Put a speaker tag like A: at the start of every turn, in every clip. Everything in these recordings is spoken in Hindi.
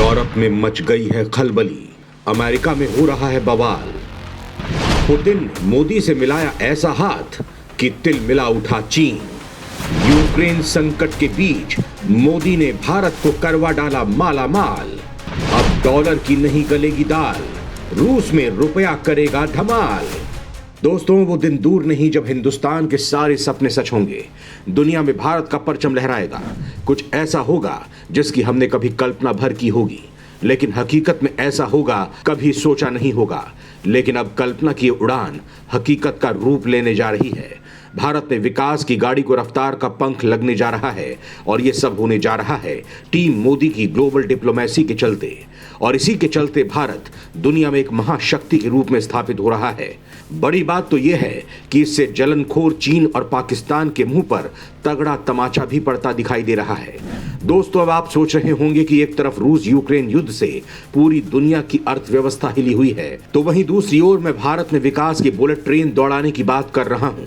A: यूरोप में मच गई है खलबली, अमेरिका में हो रहा है बवाल। पुतिन ने मोदी से मिलाया ऐसा हाथ कि तिल मिला उठा चीन। यूक्रेन संकट के बीच मोदी ने भारत को करवा डाला माला माल। अब डॉलर की नहीं गलेगी दाल, रूस में रुपया करेगा धमाल। दोस्तों, वो दिन दूर नहीं जब हिंदुस्तान के सारे सपने सच होंगे। दुनिया में भारत का परचम लहराएगा। कुछ ऐसा होगा जिसकी हमने कभी कल्पना भर की होगी, लेकिन हकीकत में ऐसा होगा कभी सोचा नहीं होगा। लेकिन अब कल्पना की उड़ान हकीकत का रूप लेने जा रही है। भारत में विकास की गाड़ी को रफ्तार का पंख लगने जा रहा है और ये सब होने जा रहा है टीम मोदी की ग्लोबल डिप्लोमेसी के चलते। और इसी के चलते भारत दुनिया में एक महाशक्ति के रूप में स्थापित हो रहा है। बड़ी बात तो यह है कि इससे जलनखोर चीन और पाकिस्तान के मुंह पर तगड़ा तमाचा भी पड़ता दिखाई दे रहा है। दोस्तों, अब आप सोच रहे होंगे कि एक तरफ रूस यूक्रेन युद्ध से पूरी दुनिया की अर्थव्यवस्था हिली हुई है, तो वहीं दूसरी ओर मैं भारत में विकास की बुलेट ट्रेन दौड़ाने की बात कर रहा हूं।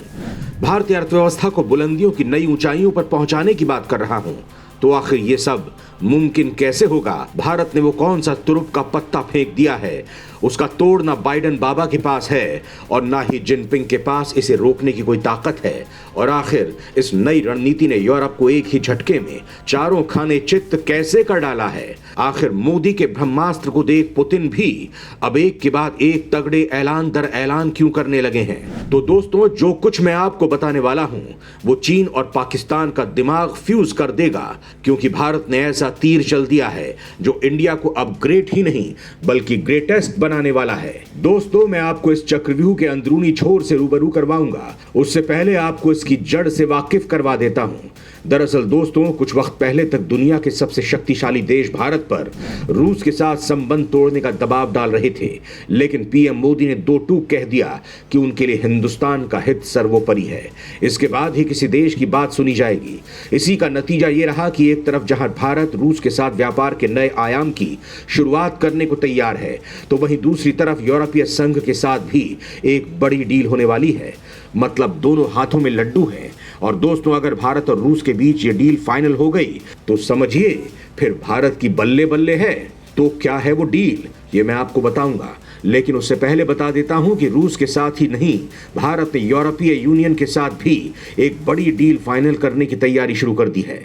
A: भारतीय अर्थव्यवस्था को बुलंदियों की नई ऊंचाइयों पर पहुंचाने की बात कर रहा हूं। तो आखिर ये सब मुमकिन कैसे होगा? भारत ने वो कौन सा तुरुप का पत्ता फेंक दिया है? उसका तोड़ ना बाइडेन बाबा के पास है और ना ही जिनपिंग के पास इसे रोकने की कोई ताकत है। और आखिर इस नई रणनीति ने यूरोप को एक ही झटके में चारों खाने चित्त कैसे कर डाला है? आखिर मोदी के ब्रह्मास्त्र को देख पुतिन भी अब एक के बाद एक तगड़े ऐलान दर ऐलान क्यों करने लगे हैं? तो दोस्तों, जो कुछ मैं आपको बताने वाला हूं वो चीन और पाकिस्तान का दिमाग फ्यूज कर देगा, क्योंकि भारत ने ऐसा तीर चल दिया है जो इंडिया को अपग्रेड ही नहीं बल्कि ग्रेटेस्ट बनाने वाला है। दोस्तों, मैं आपको इस चक्रव्यूह के अंदरूनी छोर से रूबरू करवाऊंगा। उससे पहले आपको इसकी जड़ से वाकिफ करवा देता हूं। दरअसल दोस्तों, कुछ वक्त पहले तक दुनिया के सबसे शक्तिशाली देश भारत पर रूस के साथ संबंध तोड़ने का दबाव डाल रहे थे, लेकिन पीएम मोदी ने दो टूक कह दिया कि उनके लिए हिंदुस्तान का हित सर्वोपरि है। इसके बाद ही किसी देश की बात सुनी जाएगी। इसी का नतीजा ये रहा कि एक तरफ जहां भारत रूस के साथ व्यापार के नए आयाम की शुरुआत करने को तैयार है, तो वहीं दूसरी तरफ यूरोपीय संघ के साथ भी एक बड़ी डील होने वाली है। मतलब दोनों हाथों में लड्डू हैं। और दोस्तों, अगर भारत और रूस के बीच ये डील फाइनल हो गई तो समझिए फिर भारत की बल्ले बल्ले है। तो क्या है वो डील, ये मैं आपको बताऊंगा। लेकिन उससे पहले बता देता हूं कि रूस के साथ ही नहीं, भारत ने यूरोपीय यूनियन के साथ भी एक बड़ी डील फाइनल करने की तैयारी शुरू कर दी है।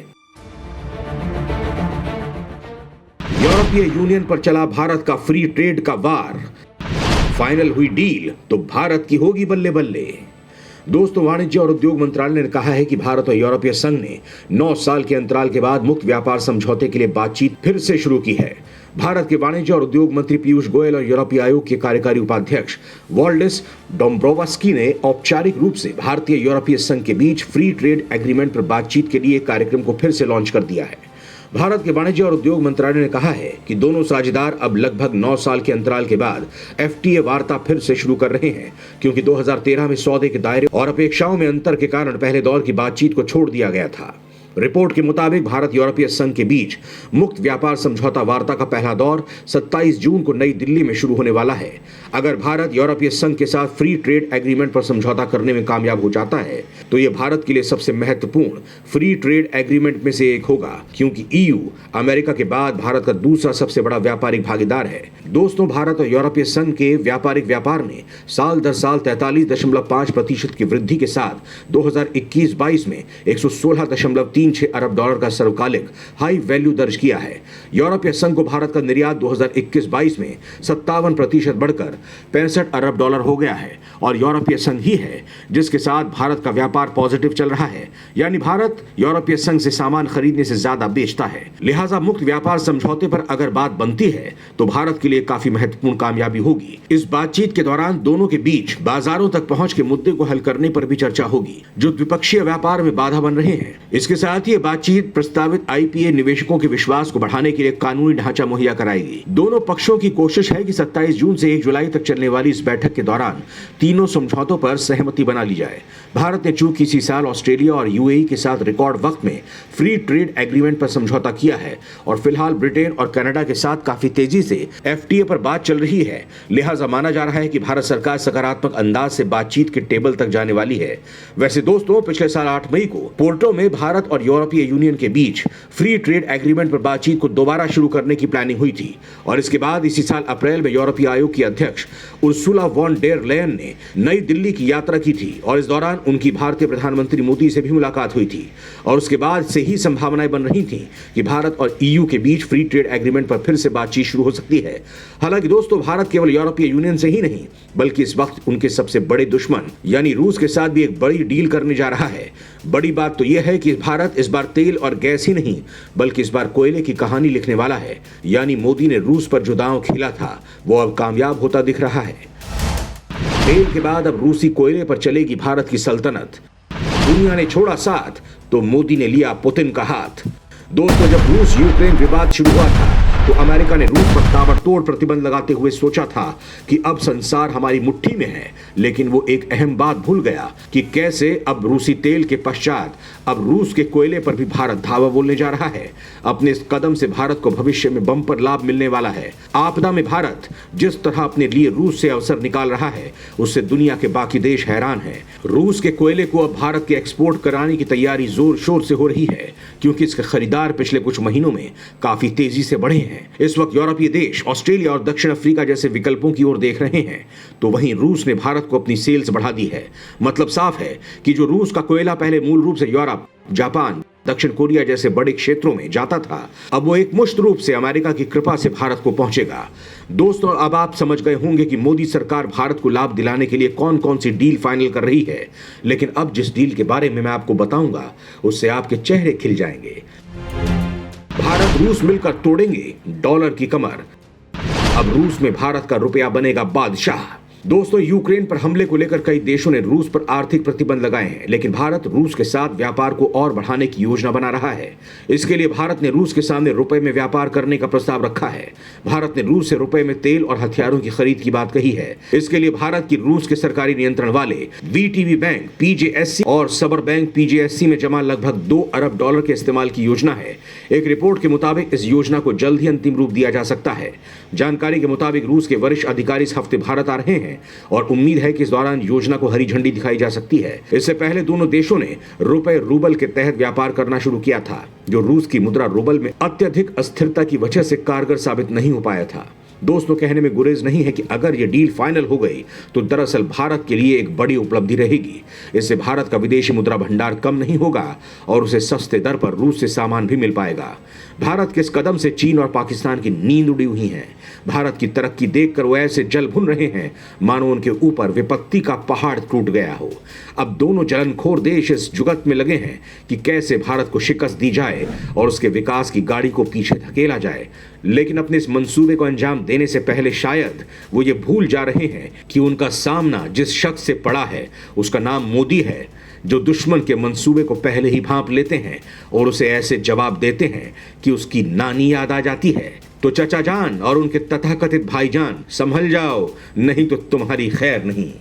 A: यूरोपीय यूनियन पर चला भारत का फ्री ट्रेड का वार। फाइनल हुई डील तो भारत की होगी बल्ले बल्ले। दोस्तों, वाणिज्य और उद्योग मंत्रालय ने कहा है कि भारत और यूरोपीय संघ ने 9 साल के अंतराल के बाद मुक्त व्यापार समझौते के लिए बातचीत फिर से शुरू की है। भारत के वाणिज्य और उद्योग मंत्री पीयूष गोयल और यूरोपीय आयोग के कार्यकारी उपाध्यक्ष वॉल्डिस डोम्ब्रोवस्की ने औपचारिक रूप से भारतीय यूरोपीय संघ के बीच फ्री ट्रेड एग्रीमेंट पर बातचीत के लिए कार्यक्रम को फिर से लॉन्च कर दिया है। भारत के वाणिज्य और उद्योग मंत्रालय ने कहा है कि दोनों साझेदार अब लगभग 9 साल के अंतराल के बाद एफटीए वार्ता फिर से शुरू कर रहे हैं, क्योंकि 2013 में सौदे के दायरे और अपेक्षाओं में अंतर के कारण पहले दौर की बातचीत को छोड़ दिया गया था। रिपोर्ट के मुताबिक भारत यूरोपीय संघ के बीच मुक्त व्यापार समझौता वार्ता का पहला दौर 27 जून को नई दिल्ली में शुरू होने वाला है। अगर भारत यूरोपीय संघ के साथ फ्री ट्रेड एग्रीमेंट पर समझौता करने में कामयाब हो जाता है तो यह भारत के लिए सबसे महत्वपूर्ण फ्री ट्रेड एग्रीमेंट में से एक होगा, क्योंकि ईयू अमेरिका के बाद भारत का दूसरा सबसे बड़ा व्यापारिक भागीदार है। दोस्तों, भारत और यूरोपीय संघ के व्यापारिक व्यापार ने साल दर साल 43.5% की वृद्धि के साथ 2021-22 में 116.36 अरब डॉलर का सर्वकालिक हाई वैल्यू दर्ज किया है। यूरोपीय संघ को भारत का निर्यात 2021-22 में 57% बढ़कर 65 अरब डॉलर हो गया है और यूरोपीय संघ ही है जिसके साथ भारत का व्यापार पॉजिटिव चल रहा है। यानी भारत यूरोपीय संघ से सामान खरीदने से ज्यादा बेचता है। लिहाजा मुक्त व्यापार समझौते पर अगर बात बनती है तो भारत के लिए काफी महत्वपूर्ण कामयाबी होगी। इस बातचीत के दौरान दोनों के बीच बाजारों तक पहुंच के मुद्दे को हल करने पर भी चर्चा होगी, जो द्विपक्षीय व्यापार में बाधा बन रहे हैं। इसके साथ ही बातचीत प्रस्तावित आईपीए निवेशकों के विश्वास को बढ़ाने के लिए कानूनी ढांचा मुहैया कराएगी। दोनों पक्षों की कोशिश है कि 27 जून से 1 जुलाई तक चलने वाली इस बैठक के दौरान तीनों समझौतों पर सहमति बना ली जाए। भारत ने चूंकि की इसी साल ऑस्ट्रेलिया और यूएई के साथ रिकॉर्ड वक्त में फ्री ट्रेड एग्रीमेंट पर समझौता किया है और फिलहाल ब्रिटेन और कनाडा के साथ काफी तेजी से एफटीए पर बात चल रही है। लिहाजा माना जा रहा है कि भारत सरकार सकारात्मक अंदाज से बातचीत के टेबल तक जाने वाली है। वैसे दोस्तों, पिछले साल 8 मई को पोर्टो में भारत और यूरोपीय यूनियन के बीच फ्री ट्रेड एग्रीमेंट पर बातचीत को दोबारा शुरू करने की प्लानिंग हुई थी और इसके बाद इसी साल अप्रैल में यूरोपीय आयोग की अध्यक्ष उर्सुला वॉन डेर लेयन ने नई दिल्ली की यात्रा की थी और इस दौरान उनकी भारतीय प्रधानमंत्री मोदी से भी मुलाकात हुई थी और उसके बाद से ही संभावनाएं बन रही थी कि भारत और ईयू के बीच फ्री ट्रेड एग्रीमेंट पर फिर से बातचीत शुरू हो सकती है। हालांकि दोस्तों, भारत केवल यूरोपीय यूनियन से ही नहीं बल्कि इस वक्त उनके सबसे बड़े दुश्मन यानी रूस के साथ भी एक बड़ी डील करने जा रहा है। बड़ी बात तो यह है कि भारत इस बार तेल और गैस ही नहीं बल्कि इस बार कोयले की कहानी लिखने वाला है। यानी मोदी ने रूस पर जो दांव खेला था वो अब कामयाब होता दिख रहा है। तेल के बाद अब रूसी कोयले पर चलेगी भारत की सल्तनत। दुनिया ने छोड़ा साथ तो मोदी ने लिया पुतिन का हाथ। दोस्तों, जब रूस यूक्रेन विवाद शुरू हुआ था तो अमेरिका ने रूस पर ताबड़तोड़ प्रतिबंध लगाते हुए सोचा था कि अब संसार हमारी मुट्ठी में है, लेकिन वो एक अहम बात भूल गया कि कैसे अब रूसी तेल के पश्चात अब रूस के कोयले पर भी भारत धावा बोलने जा रहा है। अपने इस कदम से भारत को भविष्य में बम्पर लाभ मिलने वाला है। आपदा में भारत जिस तरह अपने लिए रूस से अवसर निकाल रहा है उससे दुनिया के बाकी देश हैरान हैं। रूस के कोयले को अब भारत के एक्सपोर्ट कराने की तैयारी जोर शोर से हो रही है क्योंकि इसके खरीदार पिछले कुछ महीनों में काफी तेजी से बढ़े हैं। इस वक्त यूरोपीय देश ऑस्ट्रेलिया और दक्षिण अफ्रीका जैसे विकल्पों की ओर देख रहे हैं तो वहीं रूस ने भारत को अपनी सेल्स बढ़ा दी है। मतलब साफ है कि जो रूस का कोयला पहले मूल रूप से यूरोप, जापान, दक्षिण कोरिया जैसे बड़े क्षेत्रों में जाता था, अब वो एक मुश्त रूप से अमेरिका की कृपा से भारत को पहुंचेगा। दोस्तों, अब आप समझ गए होंगे कि मोदी सरकार भारत को लाभ दिलाने के लिए कौन कौन सी डील फाइनल कर रही है। लेकिन अब जिस डील के बारे में मैं आपको बताऊंगा उससे आपके चेहरे खिल जाएंगे। भारत रूस मिलकर तोड़ेंगे डॉलर की कमर। अब रूस में भारत का रुपया बनेगा बादशाह। दोस्तों, यूक्रेन पर हमले को लेकर कई देशों ने रूस पर आर्थिक प्रतिबंध लगाए हैं, लेकिन भारत रूस के साथ व्यापार को और बढ़ाने की योजना बना रहा है। इसके लिए भारत ने रूस के सामने रुपए में व्यापार करने का प्रस्ताव रखा है। भारत ने रूस से रुपए में तेल और हथियारों की खरीद की बात कही है। इसके लिए भारत की रूस के सरकारी नियंत्रण वाले वीटीबी बैंक पीजेएससी और सबर बैंक पीजेएससी में जमा लगभग $2 अरब के इस्तेमाल की योजना है। एक रिपोर्ट के मुताबिक इस योजना को जल्द ही अंतिम रूप दिया जा सकता है। जानकारी के मुताबिक रूस के वरिष्ठ अधिकारी इस हफ्ते भारत आ रहे हैं और उम्मीद है कि इस दौरान योजना को हरी झंडी दिखाई जा सकती है। इससे पहले दोनों देशों ने रुपए रूबल के तहत व्यापार करना शुरू किया था, जो रूस की मुद्रा रूबल में अत्यधिक अस्थिरता की वजह से कारगर साबित नहीं हो पाया था। दोस्तों, कहने में गुरेज नहीं है कि अगर ये डील फाइनल हो गई तो दरअसल भारत के लिए एक बड़ी उपलब्धि रहेगी। इससे भारत का विदेशी मुद्रा भंडार कम नहीं होगा और उसे सस्ते दर पर रूस से सामान भी मिल पाएगा। भारत के इस कदम से चीन और पाकिस्तान की नींद उड़ी हुई है। भारत की तरक्की देखकर वो ऐसे जल भुन रहे हैं मानो उनके ऊपर विपत्ति का पहाड़ टूट गया हो। अब दोनों जलनखोर देश इस जुगत में लगे हैं कि कैसे भारत को शिकस्त दी जाए और उसके विकास की गाड़ी को पीछे धकेला जाए। लेकिन अपने इस मंसूबे को अंजाम देने से पहले शायद वो ये भूल जा रहे हैं कि उनका सामना जिस शख्स से पड़ा है उसका नाम मोदी है, जो दुश्मन के मंसूबे को पहले ही भांप लेते हैं और उसे ऐसे जवाब देते हैं कि उसकी नानी याद आ जाती है। तो चचा जान और उनके तथाकथित भाईजान संभल जाओ, नहीं तो तुम्हारी खैर नहीं।